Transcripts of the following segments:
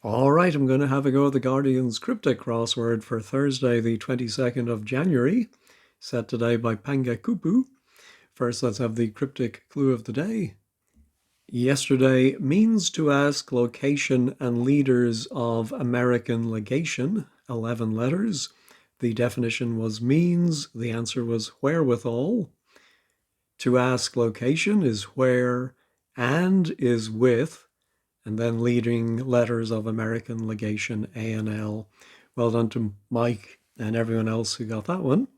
All right, I'm going to have a go at the Guardian's Cryptic Crossword for Thursday, the 22nd of January, set today by Panga Kupu. First, let's have the cryptic clue of the day. Yesterday means to ask location and leaders of American legation, 11 letters. The definition was means, the answer was wherewithal. To ask location is where, and is with, and then leading letters of American legation, ANL. Well done to Mike and everyone else who got that one.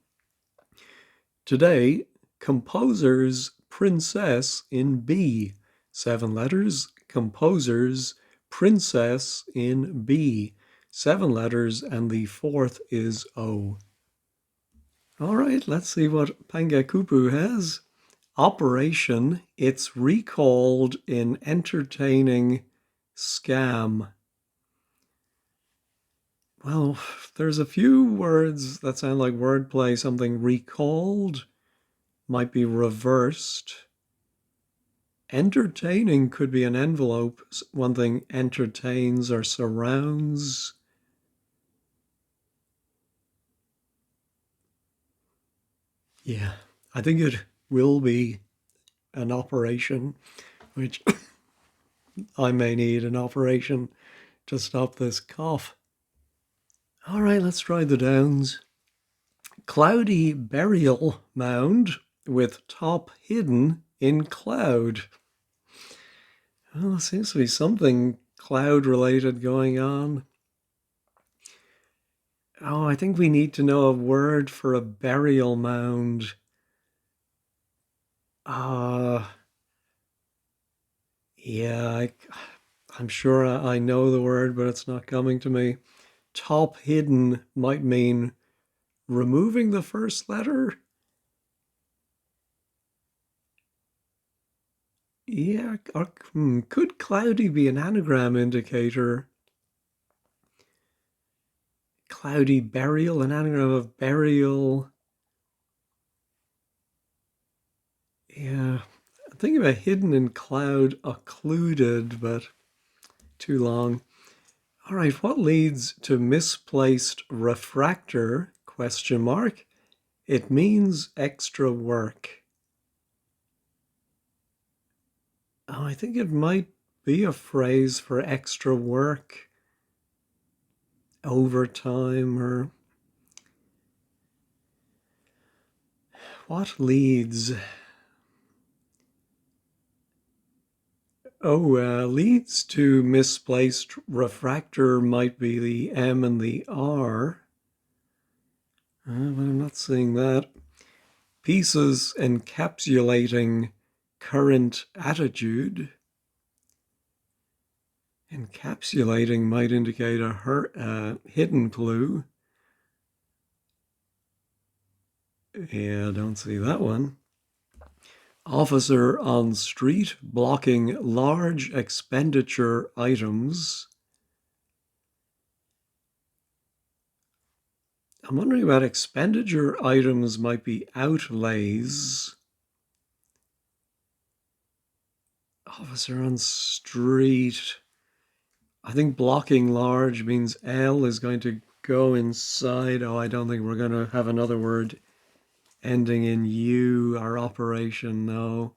Today, composer's princess in B. 7 letters, composer's princess in B. 7 letters, and the fourth is O. All right, let's see what Panga Kupu has. Operation, it's recalled in entertaining scam. Well, there's a few words that sound like wordplay. Something recalled might be reversed. Entertaining could be an envelope. One thing entertains or surrounds. Yeah, I think it will be an operation, which I may need an operation to stop this cough. All right, let's try the downs. Cloudy burial mound with top hidden in cloud. Well, there seems to be something cloud related going on. Oh, I think we need to know a word for a burial mound. Uh, yeah, I'm sure I know the word, but it's not coming to me. Top hidden might mean removing the first letter. Yeah, or, could cloudy be an anagram indicator? Cloudy burial, an anagram of burial. Yeah, I'm thinking about hidden in cloud, occluded, but too long. All right, what leads to misplaced refractor? Question mark. It means extra work. Oh, I think it might be a phrase for extra work, overtime, or what leads? Oh, leads to misplaced refractor might be the M and the R. But I'm not seeing that. Pieces encapsulating current attitude. Encapsulating might indicate a hidden clue. Yeah, I don't see that one. Officer on street blocking large expenditure items. I'm wondering about expenditure items might be outlays. Officer on street. I think blocking large means L is going to go inside. Oh, I don't think we're going to have another word ending in U, our operation, no.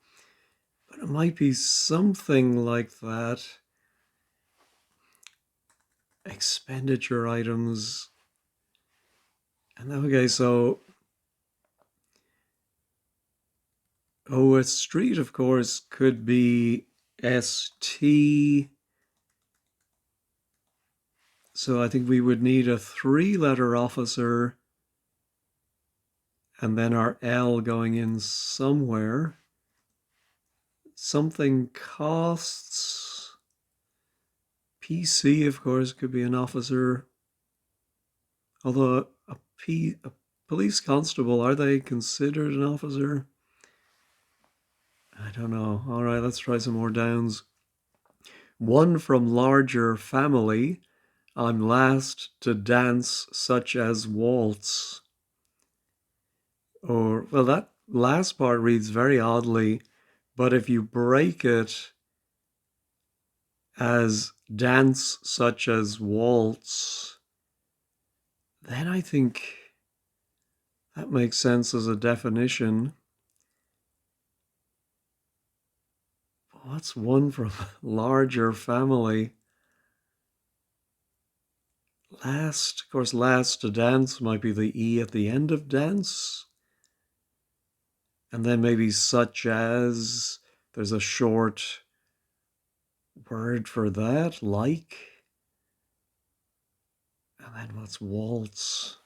But it might be something like that. Expenditure items. And okay, so, oh, a street, of course, could be ST. So I think we would need a 3-letter officer and then our L going in somewhere. Something costs. PC, of course, could be an officer. Although a police constable, are they considered an officer? I don't know. All right, let's try some more downs. One from larger family. I'm last to dance such as waltz. Or, well, that last part reads very oddly, but if you break it as dance such as waltz, then I think that makes sense as a definition. What's one from a larger family? Last, of course, last to dance might be the E at the end of dance. And then maybe such as, there's a short word for that, like. And then what's waltz?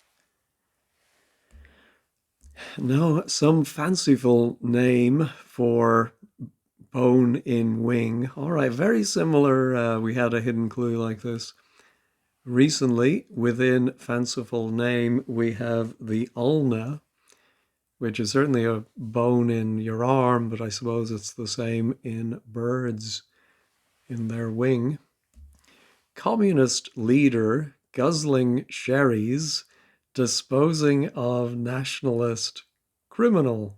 No, some fanciful name for bone in wing. All right, very similar. We had a hidden clue like this. Recently, within fanciful name, we have the ulna, which is certainly a bone in your arm, but I suppose it's the same in birds in their wing. Communist leader guzzling sherries, disposing of nationalist criminal.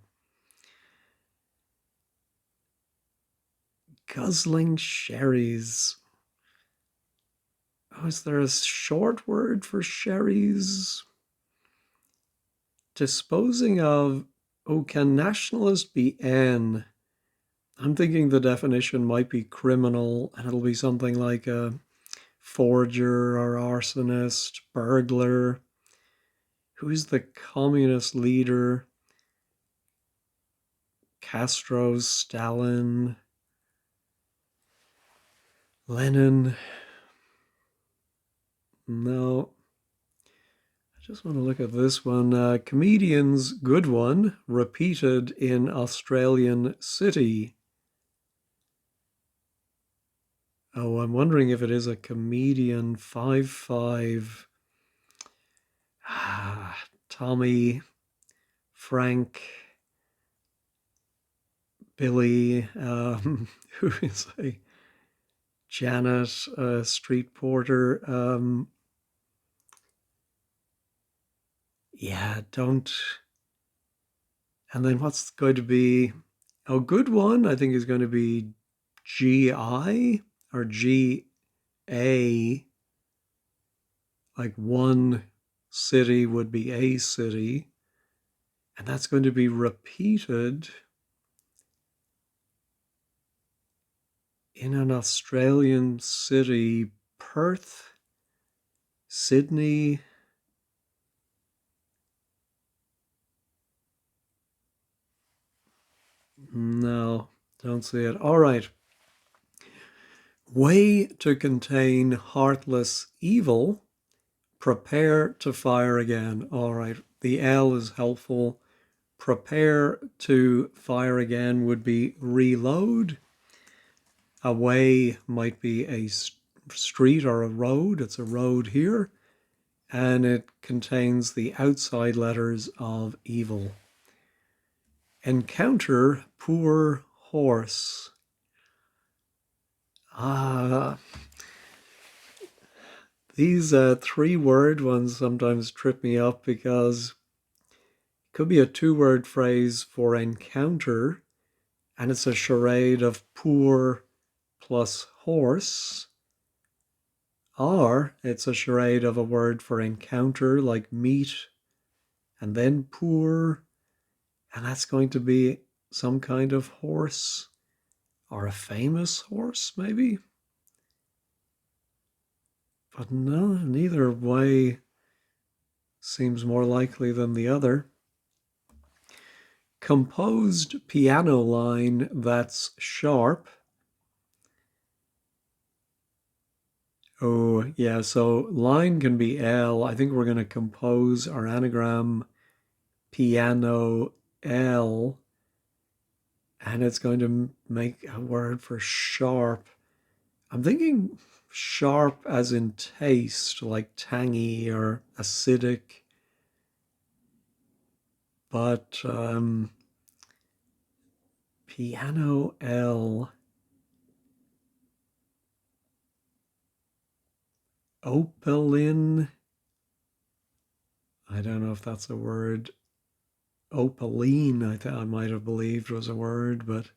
Guzzling sherries. Oh, is there a short word for sherries? Disposing of. Oh, can nationalist be N? I'm thinking the definition might be criminal, and it'll be something like a forger or arsonist, burglar. Who's the communist leader? Castro, Stalin, Lenin. No. I just want to look at this one. Comedian's good one, repeated in Australian City. Oh, I'm wondering if it is a comedian. 5'5". Tommy, Frank, Billy, who is a Janet, street porter. Yeah, don't. And then what's going to be a good one? I think is going to be GI or GA. Like one city would be a city. And that's going to be repeated in an Australian city. Perth, Sydney. No, don't see it. All right. Way to contain heartless evil. Prepare to fire again. All right. The L is helpful. Prepare to fire again would be reload. A way might be a street or a road. It's a road here. And it contains the outside letters of evil. Encounter poor horse. These three-word ones sometimes trip me up because it could be a two-word phrase for encounter, and it's a charade of poor plus horse, or it's a charade of a word for encounter like meet and then poor, and that's going to be some kind of horse or a famous horse maybe. But no, neither way seems more likely than the other. Composed piano line that's sharp. Oh, yeah, so line can be L. I think we're going to compose our anagram piano L, and it's going to make a word for sharp. I'm thinking sharp as in taste, like tangy or acidic. But piano L. Opaline. I don't know if that's a word. Opaline, I might have believed was a word, but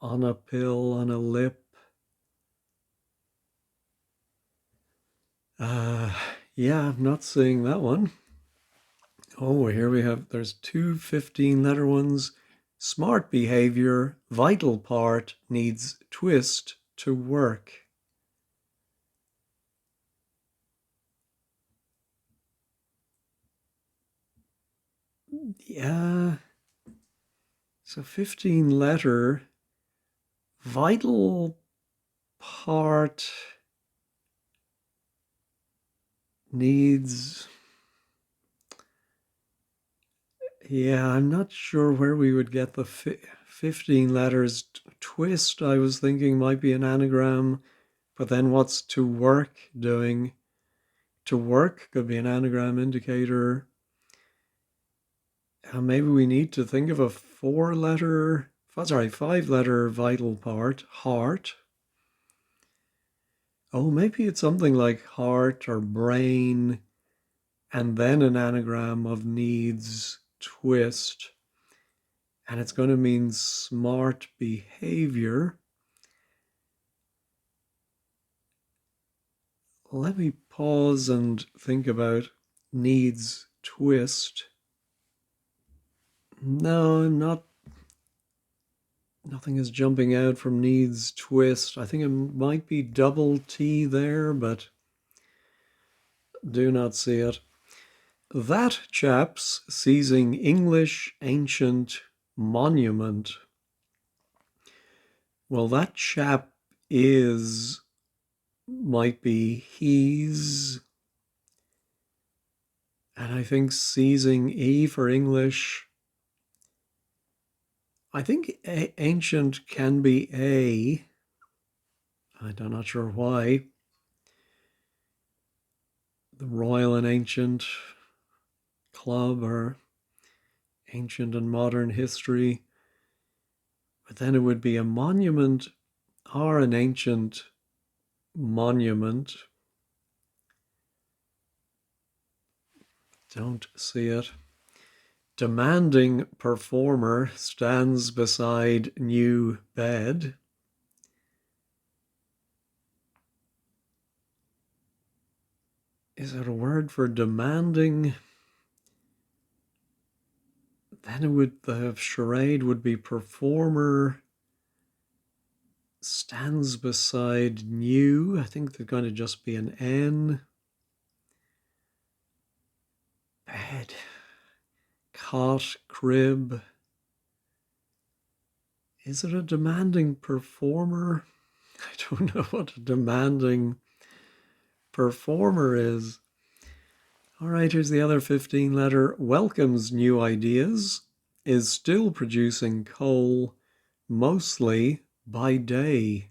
On a pill, on a lip. Yeah, I'm not seeing that one. Oh, here we have, there's two 15-letter ones. Smart behavior, vital part, needs twist to work. Yeah, so 15-letter, vital part needs. Yeah, I'm not sure where we would get the 15 letters. Twist, I was thinking might be an anagram, but then what's to work doing? To work could be an anagram indicator. Maybe we need to think of a 5-letter vital part, heart. Oh, maybe it's something like heart or brain, and then an anagram of needs, twist. And it's going to mean smart behavior. Let me pause and think about needs, twist. No, I'm not. Nothing is jumping out from needs, twist. I think it might be double T there, but do not see it. That chap's seizing English ancient monument. Well, that chap might be he's, and I think seizing E for English. I think ancient can be a. I'm not sure why. The Royal and Ancient Club or Ancient and Modern History. But then it would be a monument or an ancient monument. Don't see it. Demanding performer stands beside new bed. Is it a word for demanding? Then it would, the charade would be performer stands beside new. I think they're going to just be an N. Bed. Cot, crib. Is it a demanding performer? I don't know what a demanding performer is. All right, here's the other 15-letter. Welcomes new ideas, is still producing coal, mostly by day.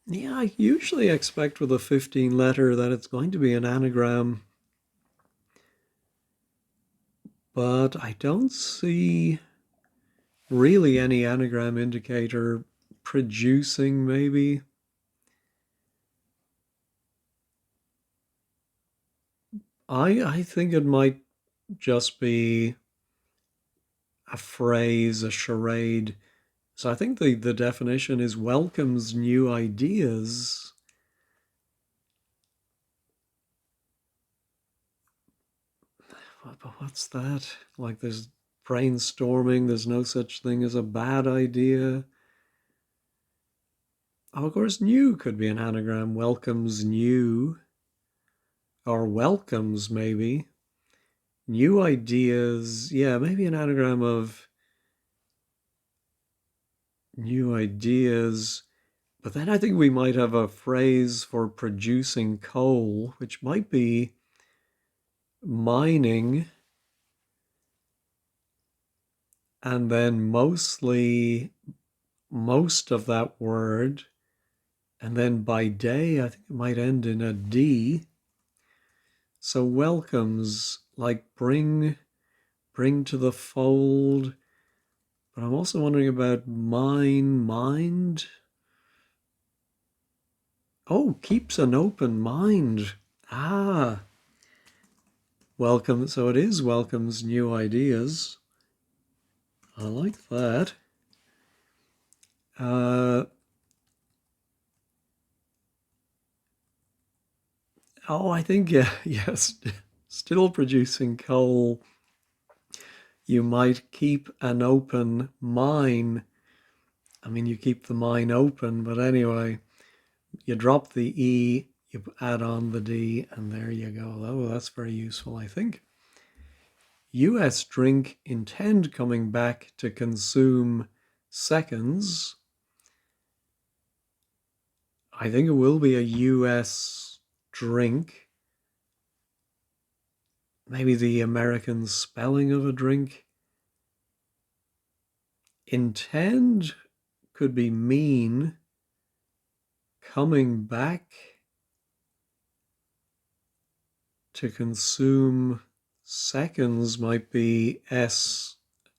Yeah, I usually expect with a 15-letter that it's going to be an anagram, but I don't see really any anagram indicator. Producing, maybe. I think it might just be a phrase, a charade. So I think the definition is welcomes new ideas. But what's that? Like there's brainstorming, there's no such thing as a bad idea. Oh, of course, new could be an anagram. Welcomes new. Or welcomes, maybe. New ideas. Yeah, maybe an anagram of new ideas. But then I think we might have a phrase for producing coal, which might be mining. And then mostly, most of that word. And then by day, I think it might end in a D. So welcomes, like bring to the fold. But I'm also wondering about mind. Oh, keeps an open mind. Ah, welcome. So it is welcomes new ideas. I like that. I think, yes, still producing coal. You might keep an open mine. I mean, you keep the mine open, but anyway, you drop the E, you add on the D, and there you go. Oh, that's very useful, I think. US drink intend coming back to consume seconds. I think it will be a US drink. Maybe the American spelling of a drink. Intend could be mean. Coming back to consume seconds might be S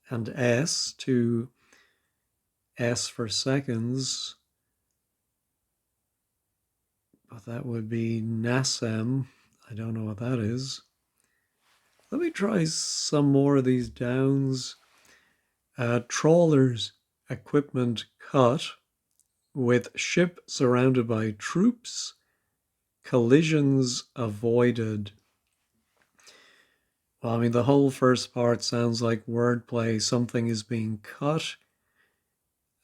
and S, to S for seconds. But that would be NASEM. I don't know what that is. Let me try some more of these downs. Trawlers, equipment cut, with ship surrounded by troops, collisions avoided. Well, I mean, the whole first part sounds like wordplay. Something is being cut,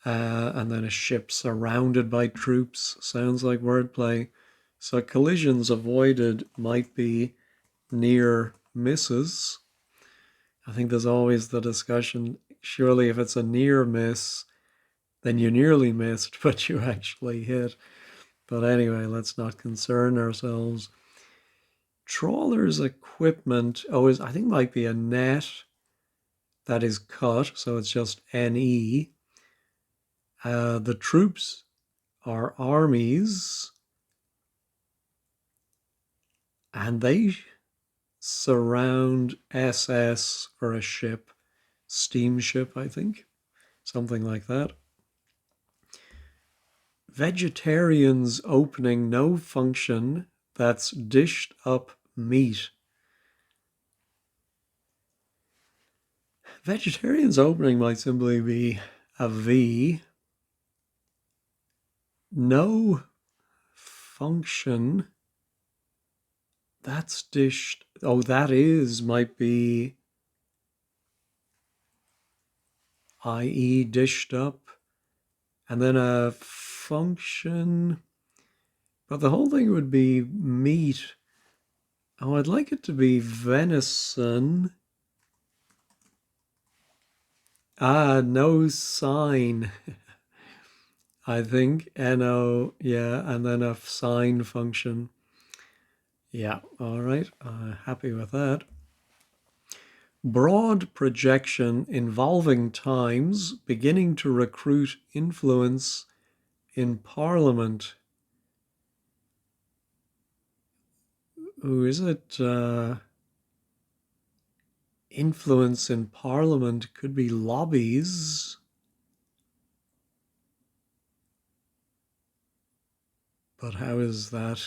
and then a ship surrounded by troops sounds like wordplay. So collisions avoided might be near misses. I think there's always the discussion, surely if it's a near miss, then you nearly missed, but you actually hit. But anyway, let's not concern ourselves. Trawler's equipment, I think might be a net that is cut, so it's just NE. The troops are armies, and they surround SS for a ship, steamship, I think, something like that. Vegetarians opening no function that's dished up meat. Vegetarians opening might simply be a V. No function that's dished. Oh, that is might be i.e. dished up. And then a function. But the whole thing would be meat. Oh, I'd like it to be venison. No sign. I think NO, yeah, and then a sign function. Yeah, all right, happy with that. Broad projection involving times beginning to recruit influence in Parliament. Ooh, is it influence in Parliament? Could be lobbies. But how is that?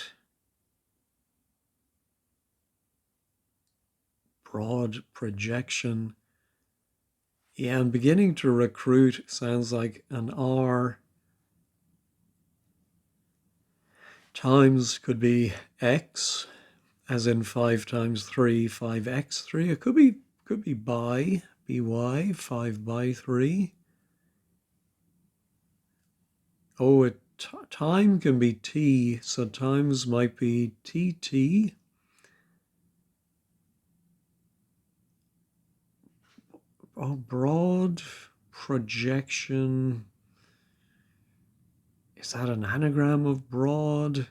Broad projection. Yeah, and beginning to recruit sounds like an R. Times could be X, as in 5 times 3, 5x3. It could be by, by, 5 by 3. Oh, time can be T, so times might be TT. Oh, broad projection. Is that an anagram of broad?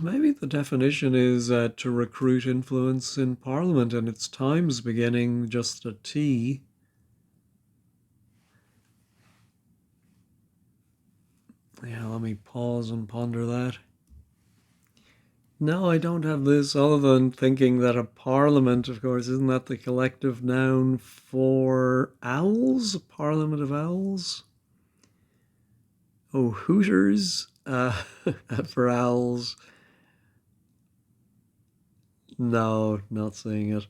Maybe the definition is to recruit influence in Parliament, and it's times beginning just a T. Yeah, let me pause and ponder that. No, I don't have this, other than thinking that a parliament, of course, isn't that the collective noun for owls? A parliament of owls? Oh, Hooters for owls. No, not seeing it.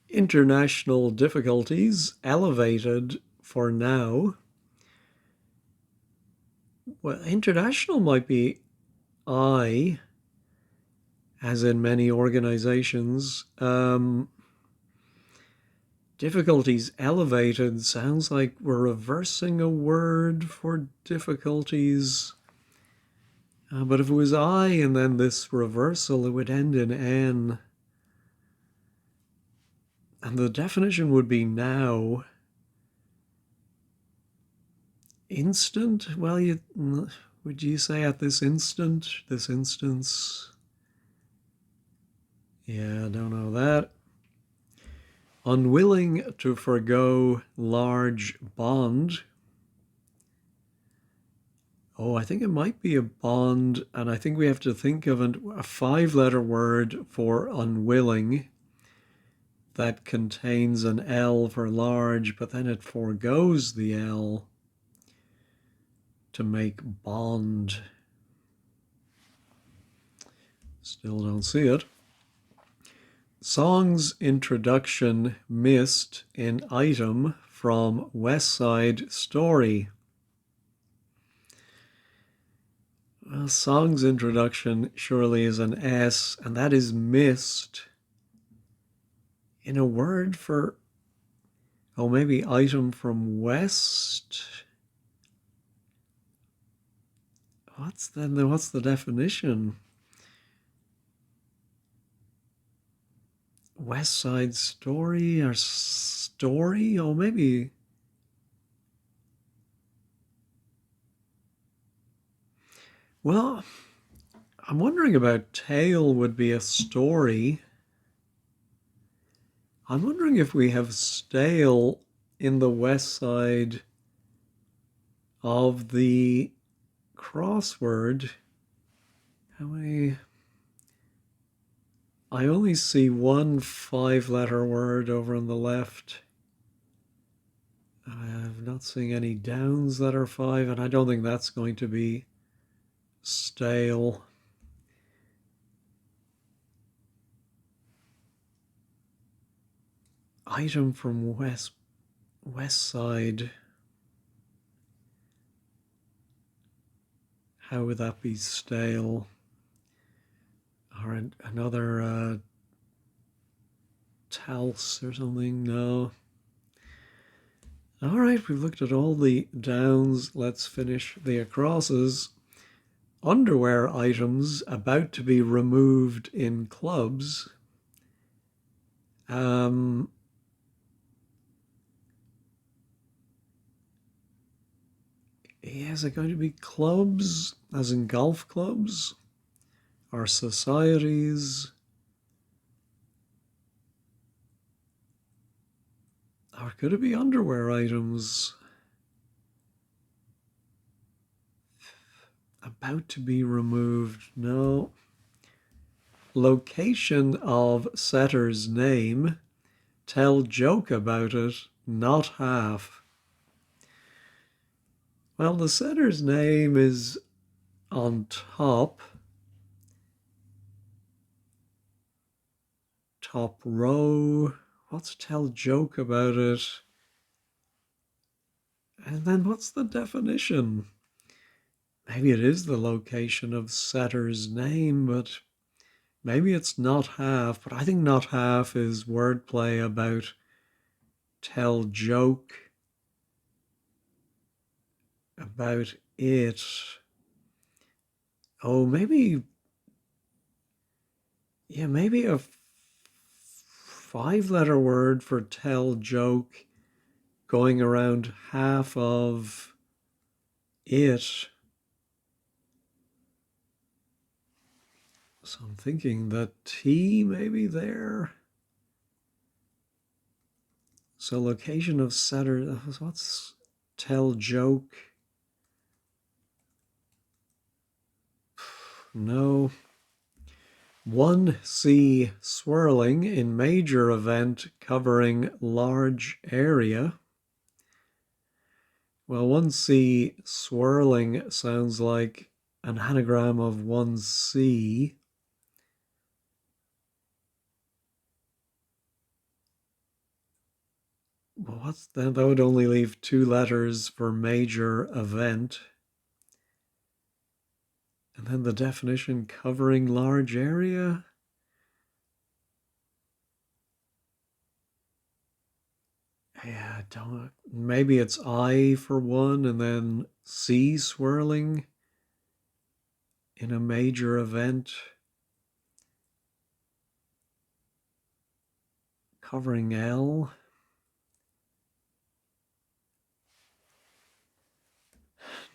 International difficulties elevated for now. Well, international might be I, as in many organizations. Difficulties elevated sounds like we're reversing a word for difficulties. But if it was I and then this reversal, it would end in N. And the definition would be now. Instant? Well, would you say at this instant? This instance? Yeah, I don't know that. Unwilling to forgo large bond. Oh, I think it might be a bond, and I think we have to think of a 5-letter word for unwilling that contains an L for large, but then it forgoes the L to make bond. Still don't see it. Song's introduction missed in item from West Side Story. Well, song's introduction surely is an S, and that is missed in a word for, oh, maybe item from West. What's the definition? West Side Story or story? Oh, maybe. Well, I'm wondering about tale would be a story. I'm wondering if we have stale in the west side of the crossword. How many? I only see one 5-letter word over on the left. I'm not seeing any downs that are 5, and I don't think that's going to be stale. Item from west side. How would that be stale? Or another Talce or something? No. All right, we've looked at all the downs. Let's finish the acrosses. Underwear items about to be removed in clubs. Is it going to be clubs, as in golf clubs? Or societies? Or could it be underwear items? About to be removed, no. Location of setter's name. Tell joke about it, not half. Well, the setter's name is on top row. What's tell joke about it? And then what's the definition? Maybe it is the location of setter's name, but maybe it's not half. But I think not half is wordplay about tell joke about it. Oh, maybe, yeah, maybe a 5-letter word for tell joke going around half of it. So I'm thinking the T maybe there. So location of setter, what's tell joke? No. 1C swirling in major event covering large area. Well, 1C swirling sounds like an anagram of 1C. Well, what's that? That would only leave 2 letters for major event. And then the definition covering large area. Yeah, don't. Maybe it's I for 1 and then C swirling in a major event. Covering L.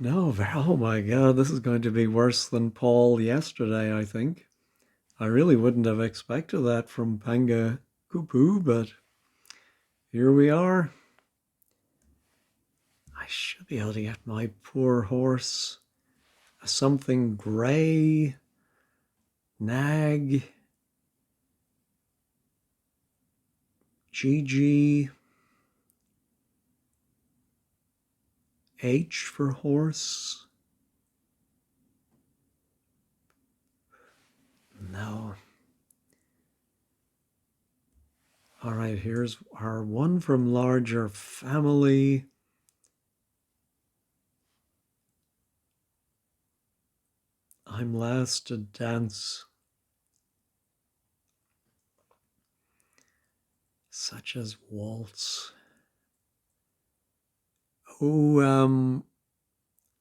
No, oh my God, this is going to be worse than Paul yesterday, I think. I really wouldn't have expected that from Panga Kupu, but here we are. I should be able to get my poor horse something gray, nag, GG, H for horse. No. All right, here's our one from larger family. I'm last to dance. Such as waltz. Oh,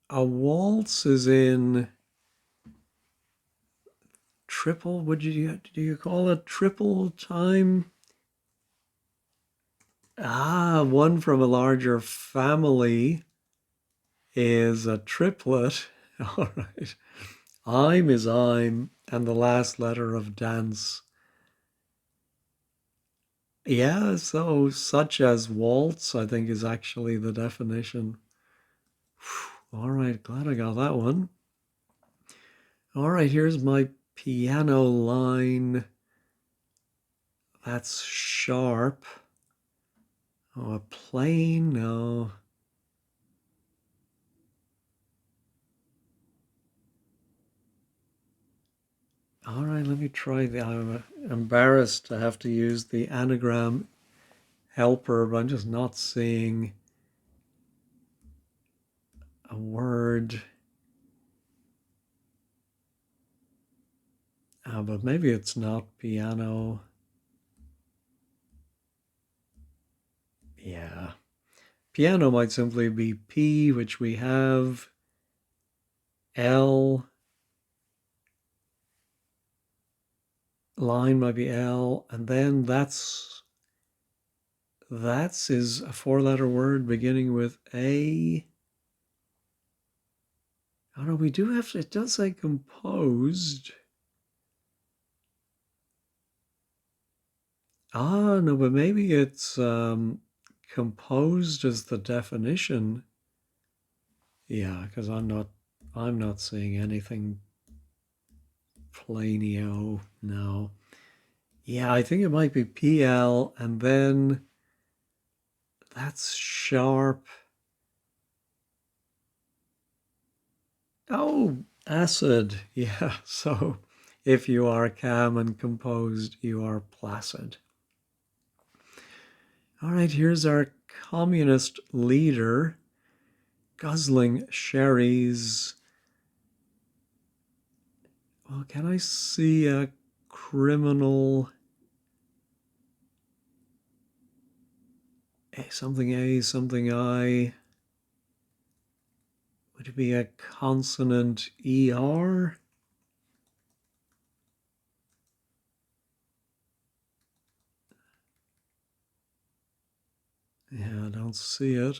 a waltz is in triple. What do you call it? Triple time? Ah, one from a larger family is a triplet. All right. I'm is I'm, and the last letter of dance. Yeah, so such as waltz, I think, is actually the definition. All right, glad I got that one. All right, here's my piano line. That's sharp. Oh, a plane? No. All right, let me try the. I'm embarrassed to have to use the anagram helper, but I'm just not seeing a word. But maybe it's not piano. Yeah. Piano might simply be P, which we have. L. Line might be L. And then that's is a 4-letter word beginning with A. Oh no, we do have to, it does say composed. Ah, no, but maybe it's composed as the definition. Yeah, because I'm not seeing anything planio. No. Yeah, I think it might be PL, and then that's sharp. Oh, acid. Yeah, so if you are calm and composed, you are placid. All right, here's our communist leader guzzling sherries. Well, can I see a criminal? Something A, something I. Would it be a consonant ER? Yeah, I don't see it.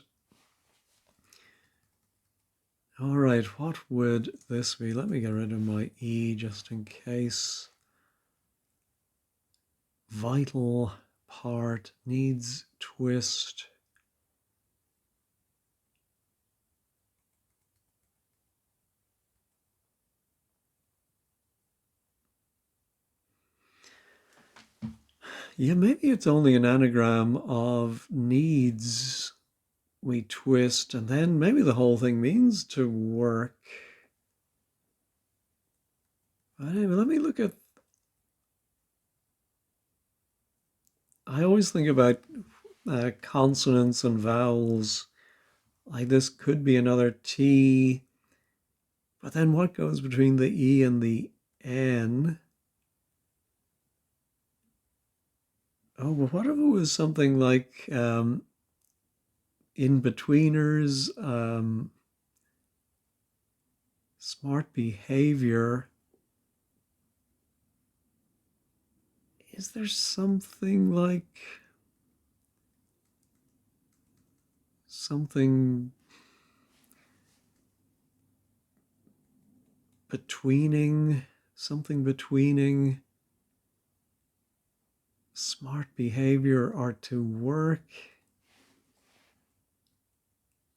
All right, what would this be? Let me get rid of my E just in case. Vital part needs twist. Yeah, maybe it's only an anagram of needs. we twist, and then maybe the whole thing means to work. But anyway, let me look at. I always think about consonants and vowels. Like this could be another T, but then what goes between the E and the N? Oh, but what if it was something like in-betweeners, smart behavior? Is there something like something betweening, something betweening smart behavior or to work?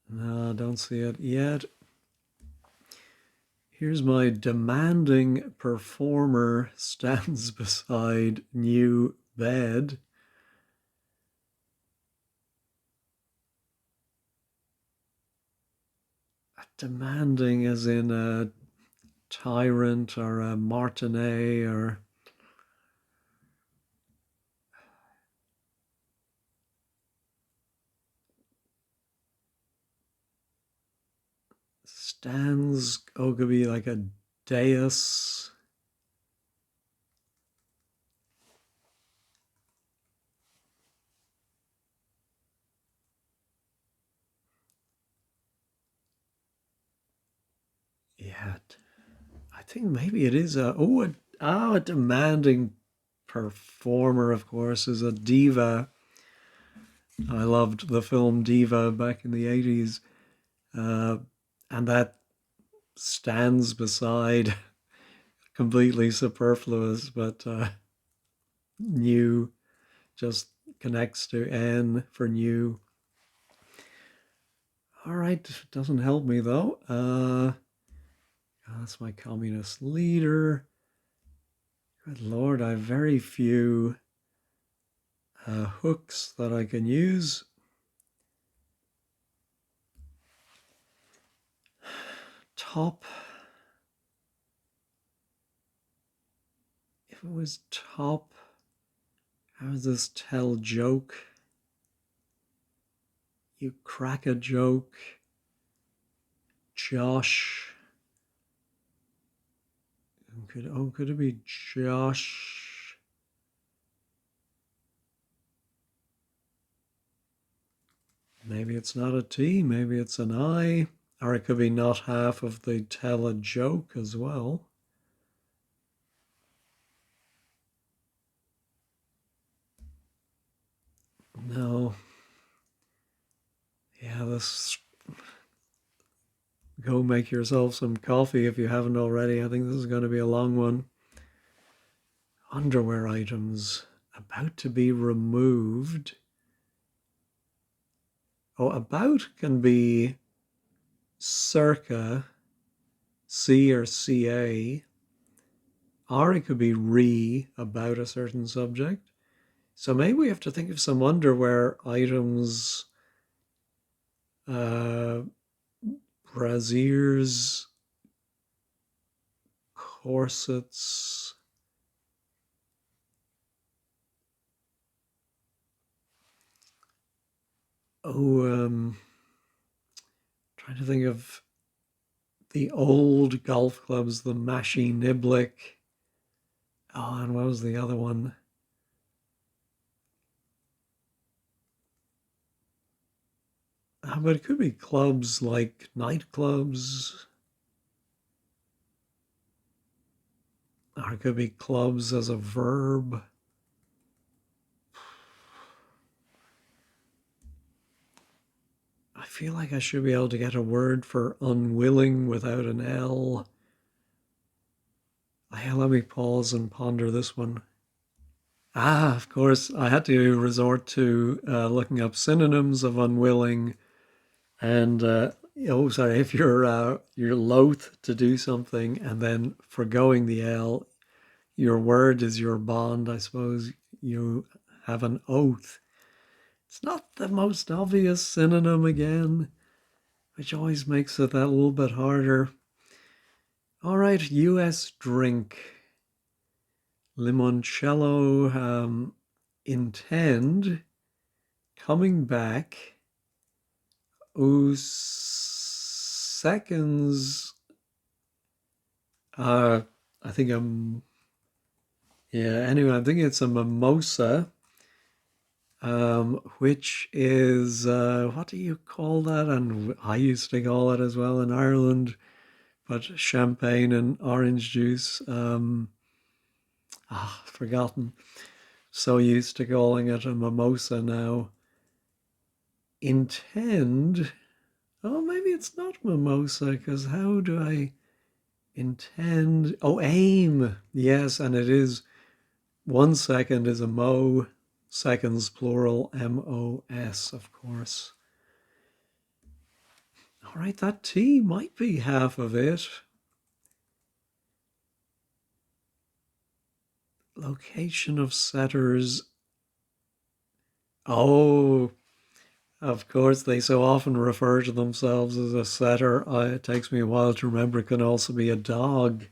No, don't see it yet. Here's my demanding performer stands beside new bed. Demanding as in a tyrant or a martinet or stands. Oh, could be like a dais. Yeah, I think maybe it is a demanding performer, of course, is a diva. I loved the film Diva back in the 80s. And that stands beside completely superfluous, but new just connects to N for new. All right, doesn't help me though. That's my communist leader. Good Lord, I have very few hooks that I can use. Top. If it was top, how does this tell joke? You crack a joke. Josh. Could it be Josh? Maybe it's not a T, maybe it's an I. Or it could be not half of the tell a joke as well. No. Yeah, this. Go make yourself some coffee if you haven't already. I think this is going to be a long one. Underwear items about to be removed. Oh, about can be circa, C or CA, or it could be about a certain subject. So maybe we have to think of some underwear items, brassieres, corsets. Trying to think of the old golf clubs, the Mashy Niblick. Oh, and what was the other one? But it could be clubs like nightclubs, or it could be clubs as a verb. I feel like I should be able to get a word for unwilling without an L. Let me pause and ponder this one. Of course, I had to resort to looking up synonyms of unwilling. And if you're loath to do something and then forgoing the L, your word is your bond. I suppose you have an oath. It's not the most obvious synonym again, which always makes it that little bit harder. All right, US drink. Limoncello, intend, coming back. Oh, seconds. I think anyway, I think it's a mimosa, which is, what do you call that? And I used to call it as well in Ireland, but champagne and orange juice. Forgotten. So used to calling it a mimosa now. Intend. Oh, maybe it's not mimosa, because how do I intend? Oh, aim. Yes, and it is 1 second is a mo, seconds plural, MOS, of course. All right, that T might be half of it. Location of setters. Oh, of course, they so often refer to themselves as a setter. It takes me a while to remember it can also be a dog.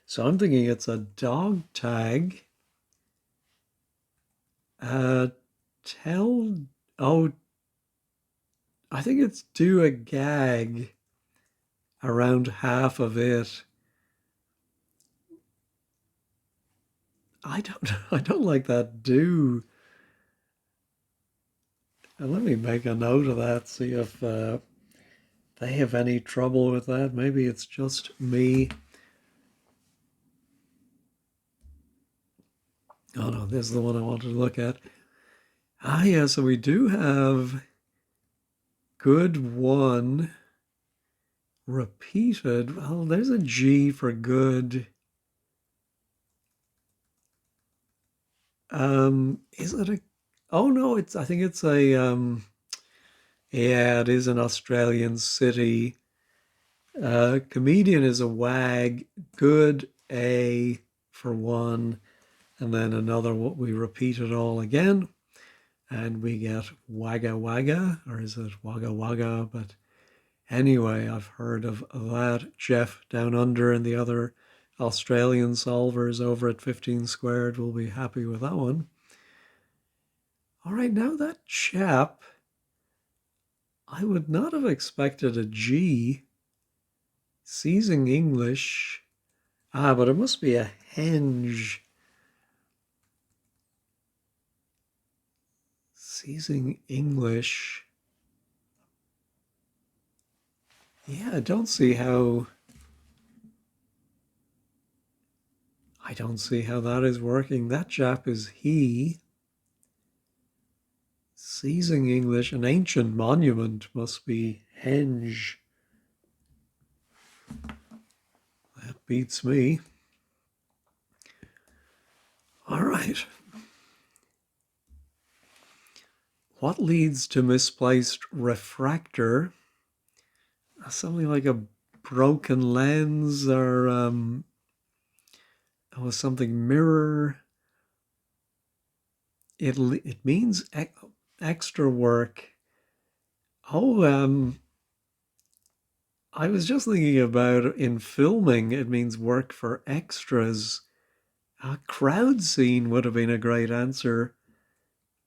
So I'm thinking it's a dog tag. Tell, oh, I think it's do a gag around half of it. I don't like that do. And let me make a note of that, see if they have any trouble with that. Maybe it's just me. Oh no, this is the one I wanted to look at. Yeah, so we do have good one repeated. Well, there's a G for good. Is it a, oh no, I think it's a, yeah, it is an Australian city. Comedian is a wag, good A for one, and then another, what we repeat it all again, and we get wagga wagga, or is it wagga wagga? But anyway, I've heard of that. Jeff down under and the other Australian solvers over at 15 Squared will be happy with that one. All right, now that chap, I would not have expected a G. Seizing English. But it must be a henge. Seizing English. Yeah, I don't see how that is working. That chap is he. Seizing English, an ancient monument must be henge. That beats me. All right. What leads to misplaced refractor? Something like a broken lens or something mirror. It means extra work. Oh, I was just thinking about in filming, it means work for extras. A crowd scene would have been a great answer,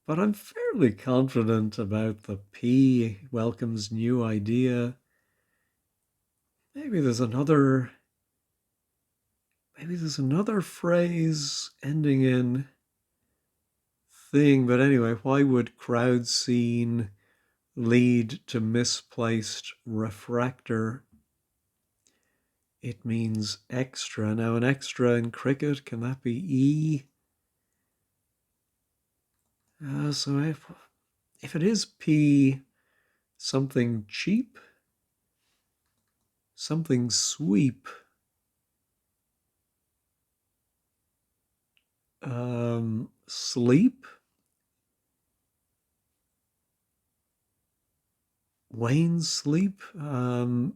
but I'm fairly confident about the P, welcomes new idea. Maybe there's another phrase ending in thing, but anyway, why would crowd scene lead to misplaced refractor? It means extra. Now, an extra in cricket, can that be E? So if it is P, something cheap, something sweep, sleep, Wayne's sleep. Now,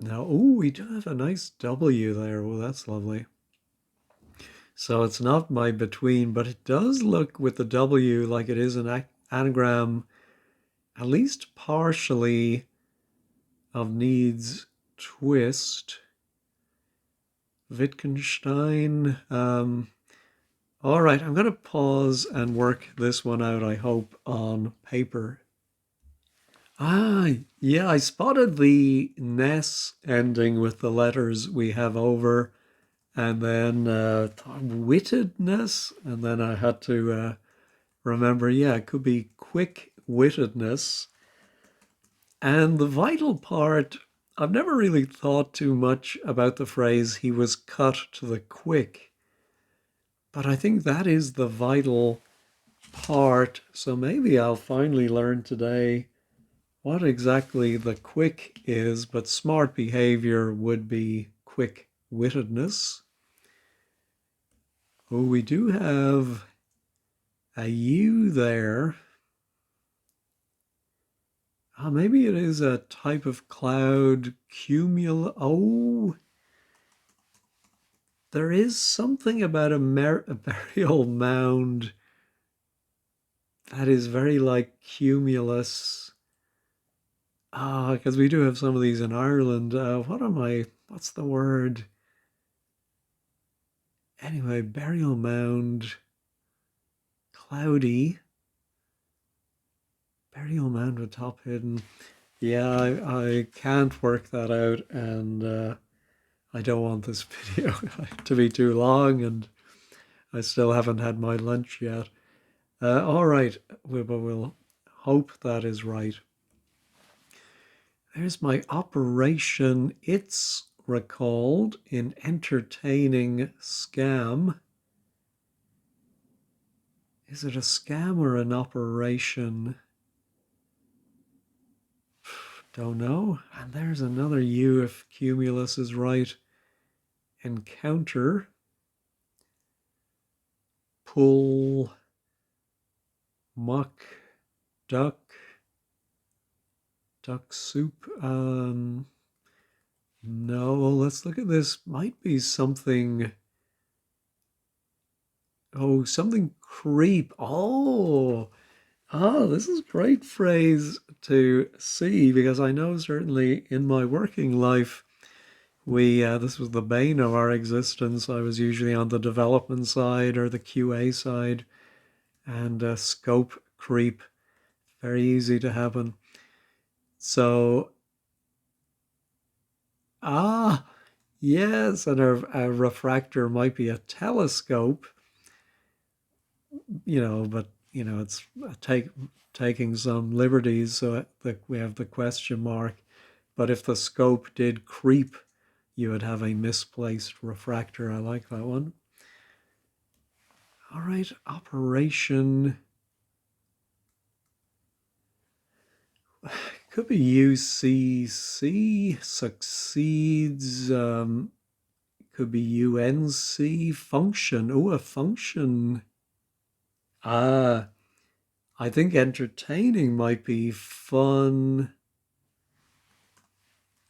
oh, we do have a nice W there. Well, that's lovely. So it's not my between, but it does look with the W like it is an anagram, at least partially, of needs twist. Wittgenstein. All right, I'm going to pause and work this one out, I hope, on paper. Yeah, I spotted the ness ending with the letters we have over, and then wittedness, and then I had to remember, yeah, it could be quick-wittedness. And the vital part, I've never really thought too much about the phrase, he was cut to the quick, but I think that is the vital part. So maybe I'll finally learn today what exactly the quick is, but smart behavior would be quick-wittedness. Oh, we do have a U there. Maybe it is a type of cloud, Oh, there is something about a burial mound that is very like cumulus. Because we do have some of these in Ireland. What's the word? Anyway, burial mound, cloudy, burial mound with top hidden. Yeah, I can't work that out, and I don't want this video to be too long, and I still haven't had my lunch yet. All right, but we'll hope that is right. There's my operation. It's recalled in entertaining scam. Is it a scam or an operation? Don't know. And there's another U if cumulus is right. Encounter. Pull. Muck. Duck. Duck soup. No, let's look at this. Might be something. Oh, something creep. This is a great phrase to see because I know certainly in my working life, this was the bane of our existence. I was usually on the development side or the QA side, and scope creep, very easy to happen. So, yes, and a refractor might be a telescope, but it's taking some liberties. So we have the question mark. But if the scope did creep, you would have a misplaced refractor. I like that one. All right, operation. Could be UCC, succeeds. Could be UNC, function. Oh, a function. I think entertaining might be fun.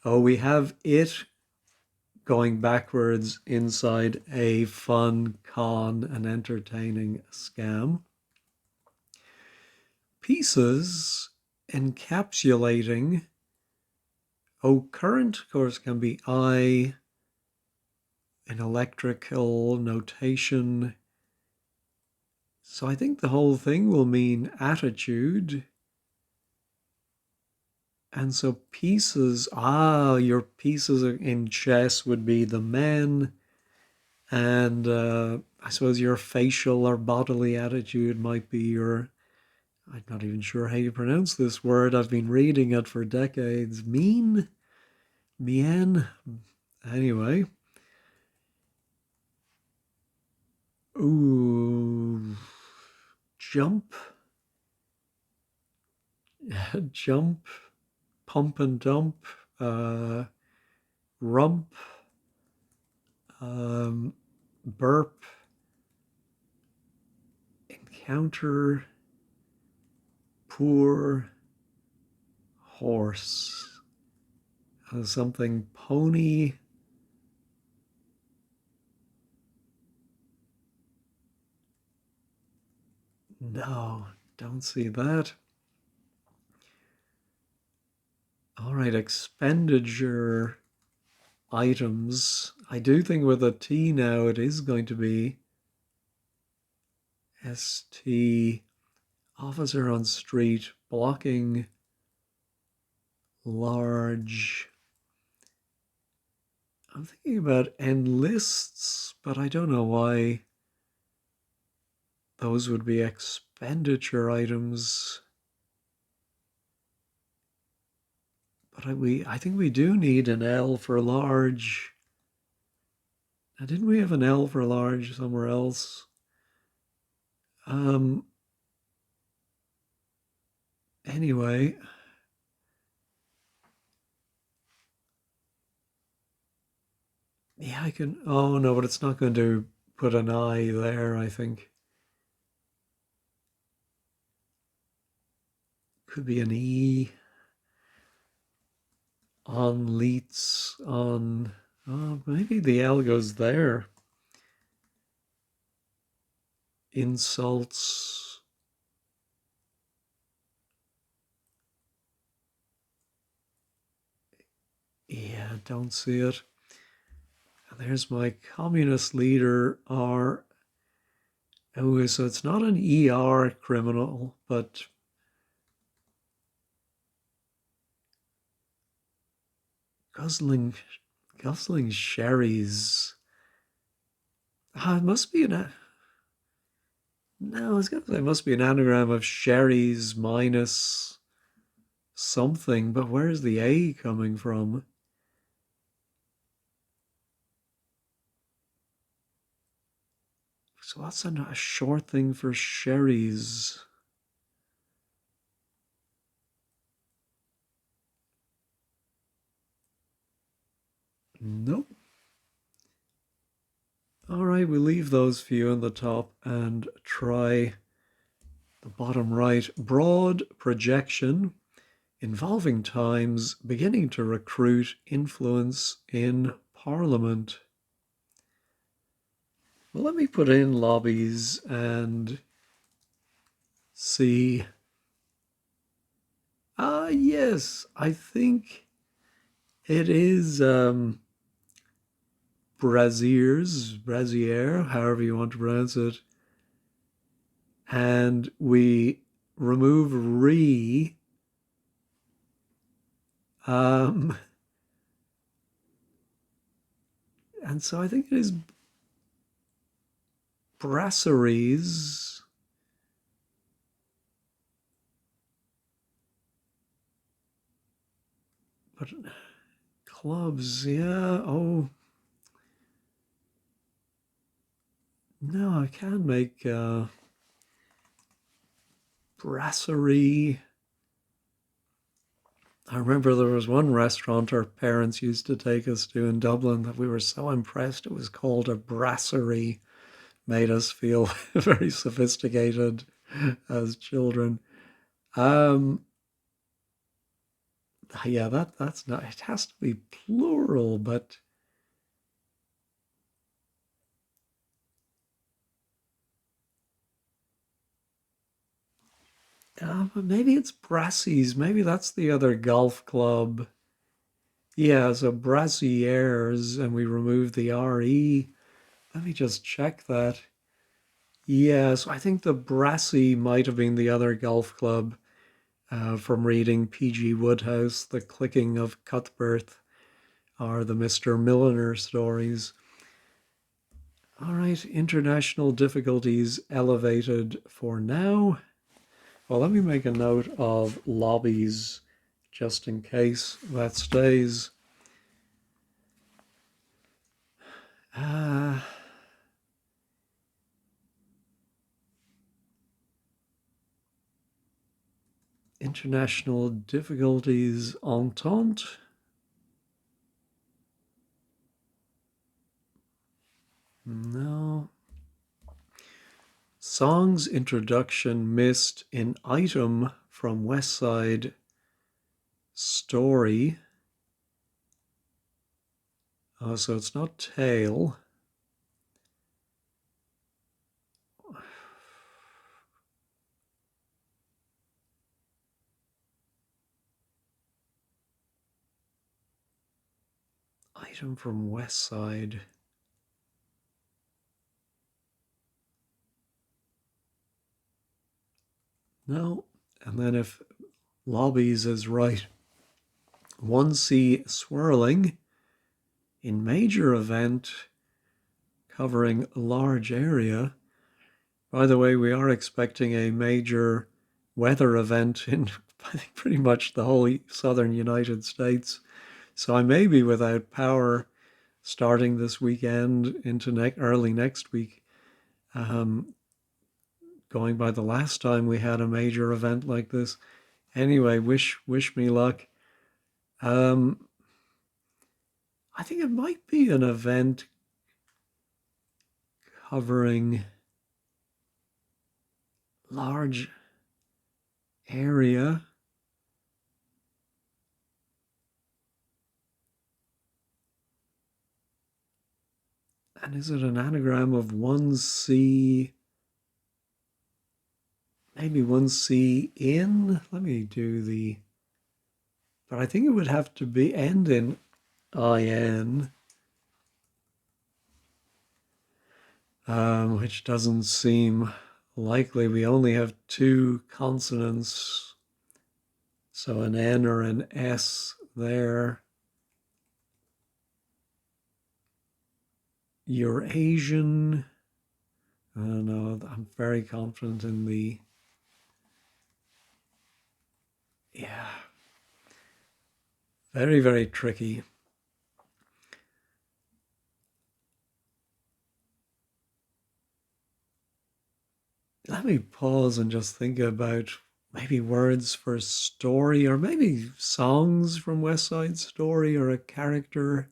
Oh, we have it going backwards inside a fun con, an entertaining scam. Pieces encapsulating. Oh, current, of course, can be I, an electrical notation. So I think the whole thing will mean attitude. And so pieces, your pieces in chess would be the men. And I suppose your facial or bodily attitude might be I'm not even sure how you pronounce this word. I've been reading it for decades. Mien. Anyway. Ooh. Jump. Jump. Pump and dump. Rump. Burp. Encounter. Poor. Horse. Something pony. No, don't see that. All right, expenditure items. I do think with a T now it is going to be ST, officer on street, blocking large. I'm thinking about enlists, but I don't know why those would be expenditure items. But I think we do need an L for large. Now, didn't we have an L for large somewhere else? Anyway, yeah, I can. Oh no, but it's not going to put an I there, I think. Could be an E on leets on. Oh, maybe the L goes there. Insults. Yeah, don't see it. And there's my communist leader R. Oh, so it's not an ER criminal, but guzzling sherries. Ah, it must be an. No, I was going to say it must be an anagram of sherries minus something, but where's the A coming from? So what's a short thing for sherries? Nope. All right, we'll leave those few on the top and try the bottom right. Broad projection involving times beginning to recruit influence in Parliament. Well, let me put in lobbies and see. Yes, I think it is Brazier, however you want to pronounce it. And we remove re. And so I think it is brasseries. But clubs, yeah. Oh, no, I can't make brasserie. I remember there was one restaurant our parents used to take us to in Dublin that we were so impressed. It was called a brasserie, made us feel very sophisticated as children. Um, yeah, that's not. It has to be plural, but maybe it's Brassies. Maybe that's the other golf club. Yeah, so Brassiers, and we remove the RE. Let me just check that. Yes, I think the Brassy might have been the other golf club from reading P.G. Wodehouse, The Clicking of Cuthbert, or the Mr. Milliner stories. All right, international difficulties elevated for now. Well, let me make a note of lobbies just in case that stays. International difficulties entente. No. Song's introduction missed in item from West Side Story. Oh, so it's not tale. Item from West Side. No. And then if Lobbies is right, 1C swirling in major event covering large area. By the way, we are expecting a major weather event in, I think, pretty much the whole southern United States. So I may be without power starting this weekend into early next week. Going by the last time we had a major event like this. Anyway, wish me luck. I think it might be an event covering large area. And is it an anagram of 1C? Maybe 1C in? Let me do the... But I think it would have to be end in IN. Which doesn't seem likely. We only have two consonants. So an N or an S there. Eurasian. No, I'm very confident in the... Yeah. Very, very tricky. Let me pause and just think about maybe words for story, or maybe songs from West Side Story, or a character.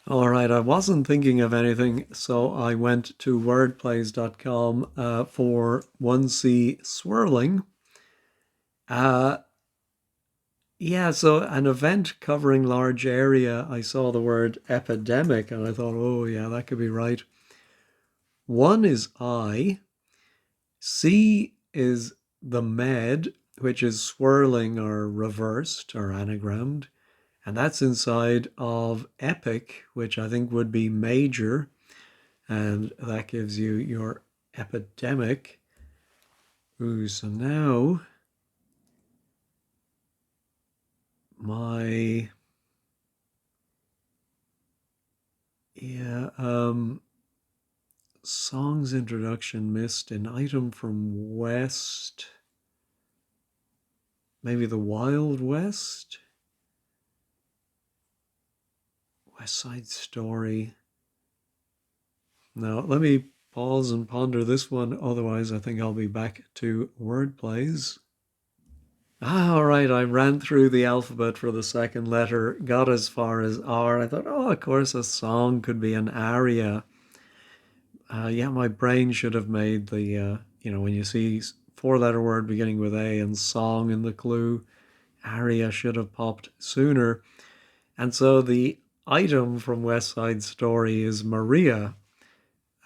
All right, I wasn't thinking of anything, so I went to wordplays.com for 1C swirling. Yeah, so an event covering large area, I saw the word epidemic, and I thought, oh yeah, that could be right. One is I. C is the med, which is swirling or reversed or anagrammed. And that's inside of epic, which I think would be major. And that gives you your epidemic. Ooh, so now my... Yeah, songs introduction missed an item from West. Maybe the Wild West? West Side Story. Now, let me pause and ponder this one. Otherwise, I think I'll be back to word plays. All right, I ran through the alphabet for the second letter, got as far as R. I thought, oh, of course, a song could be an aria. Yeah, my brain should have made the, when you see four-letter word beginning with A and song in the clue, aria should have popped sooner. And so the item from West Side Story is Maria.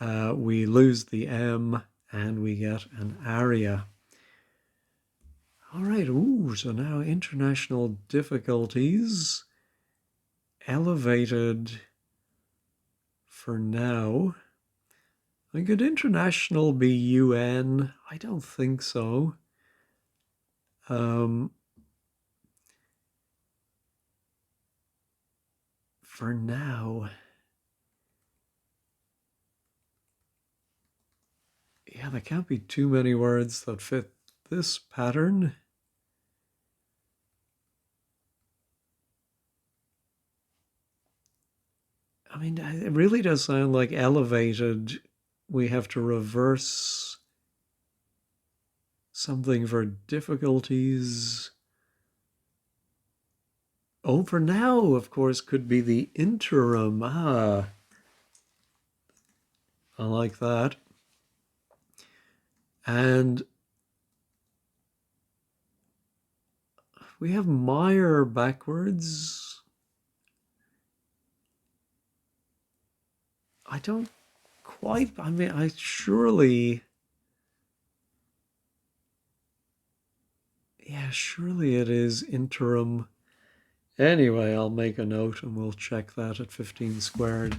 We lose the M and we get an aria. All right, ooh, so now international difficulties. Elevated for now. Could international be UN? I don't think so. For now. Yeah, there can't be too many words that fit this pattern. I mean, it really does sound like elevated. We have to reverse something for difficulties. Oh, for now, of course, could be the interim. I like that. And we have Meyer backwards. I don't quite, I surely, yeah, surely it is interim. Anyway, I'll make a note and we'll check that at 15 squared.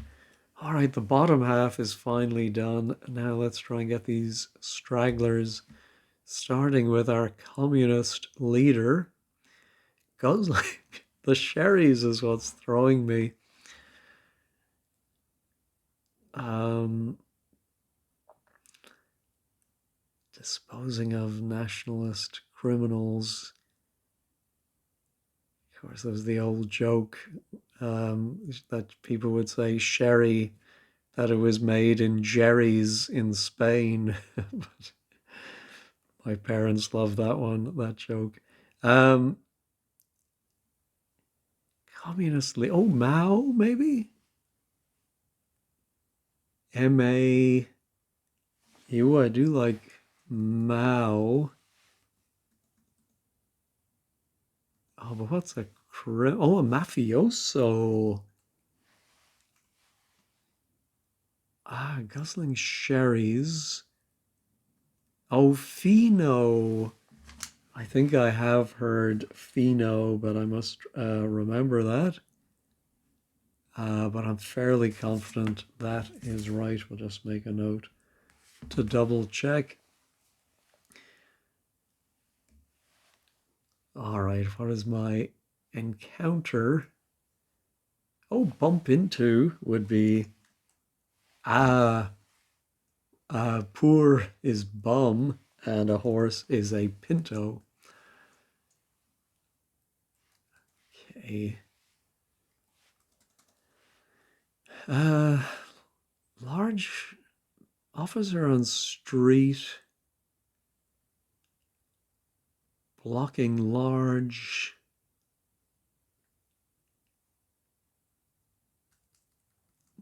All right, the bottom half is finally done. Now let's try and get these stragglers, starting with our communist leader. Guzzling. The sherries is what's throwing me. Disposing of nationalist criminals. Of course, there's the old joke that people would say sherry, that it was made in Jerry's in Spain. But my parents love that one, that joke. Communist, oh, Mao, maybe? M-A, you, I do like Mao. Oh, but what's a oh, a mafioso. Ah, guzzling sherries. Oh, Fino. I think I have heard Fino, but I must remember that. But I'm fairly confident that is right. We'll just make a note to double check. All right, what is my encounter? Oh, bump into would be poor is bum and a horse is a pinto. Okay. Large officer on street blocking large.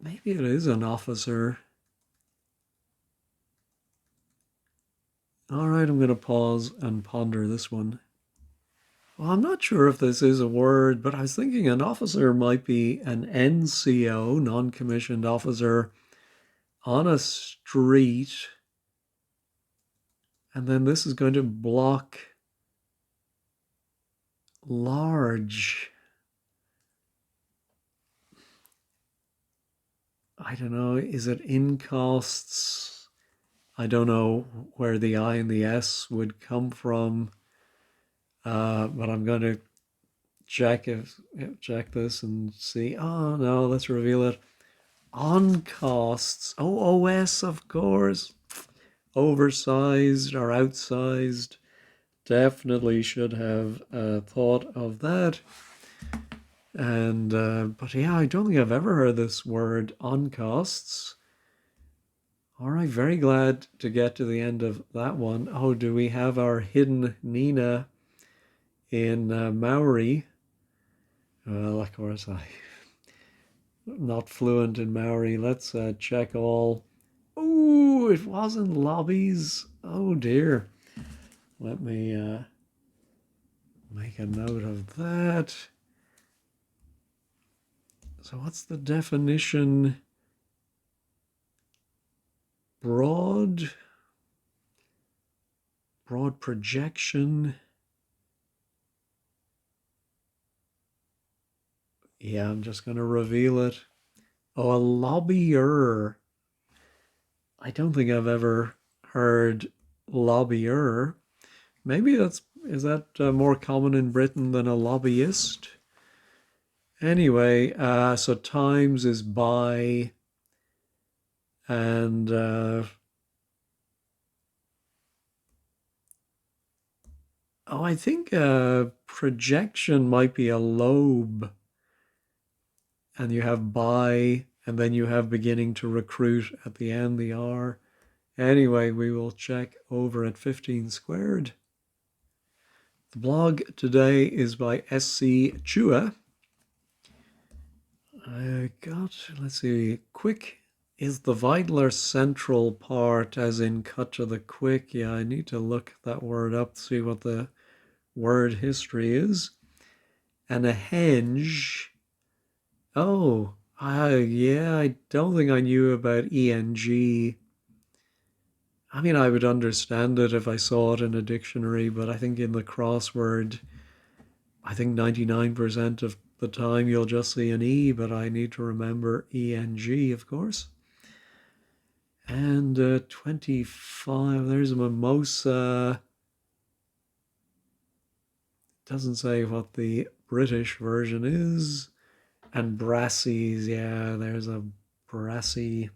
Maybe it is an officer. All right, I'm going to pause and ponder this one. Well, I'm not sure if this is a word, but I was thinking an officer might be an NCO, non-commissioned officer, on a street. And then this is going to block large. I don't know, is it in costs? I don't know where the I and the S would come from, but I'm going to check this and see. Oh no, let's reveal it. On costs. Oh, OS, of course. Oversized or outsized. Definitely should have thought of that. And but yeah, I don't think I've ever heard this word, on costs. All right, very glad to get to the end of that one. Oh, do we have our hidden Nina in Maori? Well, of course, I'm not fluent in Maori. Let's check all. Oh, it wasn't lobbies. Oh dear. Let me make a note of that. So what's the definition? Broad projection. Yeah, I'm just going to reveal it. Oh, a lobbyer. I don't think I've ever heard lobbyer. Maybe is that more common in Britain than a lobbyist? Anyway, so times is by, and I think projection might be a lobe, and you have by, and then you have beginning to recruit at the end, the R. Anyway, we will check over at 15 squared. The blog today is by SC Chua. I got, let's see, quick is the vital or central part, as in cut to the quick. Yeah, I need to look that word up to see what the word history is. And a henge. Oh, yeah, I don't think I knew about ENG. I mean, I would understand it if I saw it in a dictionary, but I think in the crossword, I think 99% of the time you'll just see an E, but I need to remember ENG, of course. And 25, there's a mimosa. Doesn't say what the British version is. And brassies, yeah, there's a brassy.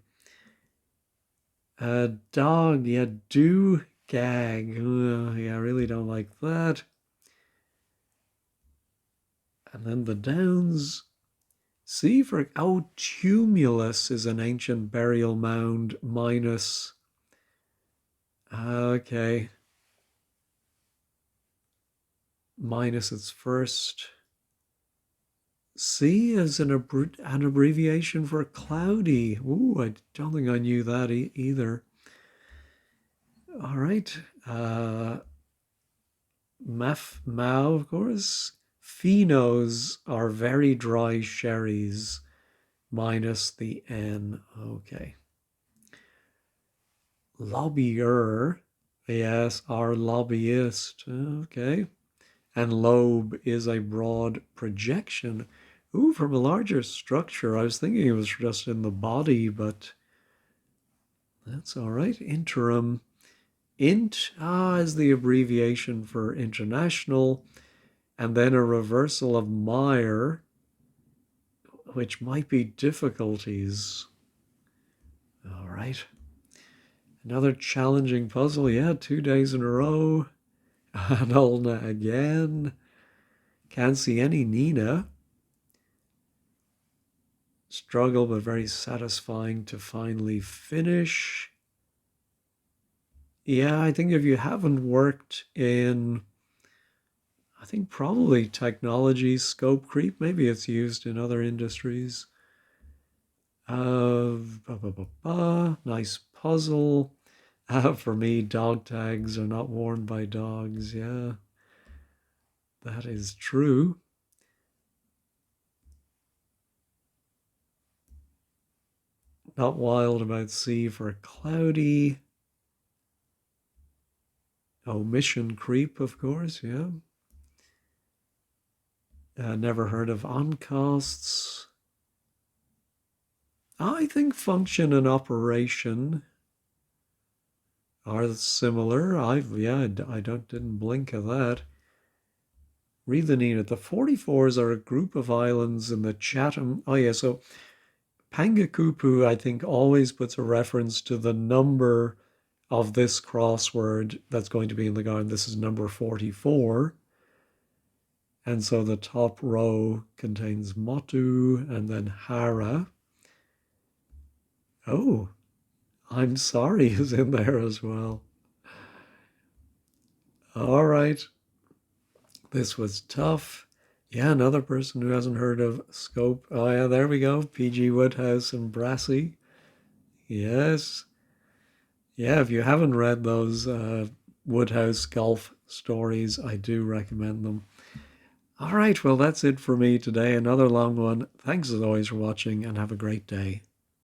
Dog, yeah, do gag. Yeah, I really don't like that. And then the downs. C for, oh, tumulus is an ancient burial mound minus. Okay. Minus its first. C is an abbreviation for cloudy. Ooh, I don't think I knew that either. All right. Mao, of course. Finos are very dry sherries, minus the N. Okay. Lobbyer, yes, our lobbyist. Okay. And lobe is a broad projection. Ooh, from a larger structure. I was thinking it was just in the body, but that's all right. Interim. Int is the abbreviation for international. And then a reversal of mire, which might be difficulties. All right. Another challenging puzzle. Yeah, 2 days in a row. Anolna again. Can't see any Nina. Struggle, but very satisfying to finally finish. Yeah, I think if you haven't worked in, I think probably technology, scope creep, maybe it's used in other industries. Nice puzzle. For me, dog tags are not worn by dogs. Yeah, that is true. Not wild about C for cloudy. Omission creep, of course, yeah. Never heard of oncosts. I think function and operation are similar. I didn't blink at that. Read the Nina. The 44s are a group of islands in the Chatham. Oh yeah, so Pangakupu, I think, always puts a reference to the number of this crossword that's going to be in the garden. This is number 44. And so the top row contains Motu and then Hara. Oh, I'm sorry is in there as well. All right. This was tough. Yeah, another person who hasn't heard of Scope. Oh, yeah, there we go. PG Woodhouse and Brassey. Yes. Yeah, if you haven't read those Woodhouse golf stories, I do recommend them. All right, well, that's it for me today. Another long one. Thanks as always for watching and have a great day.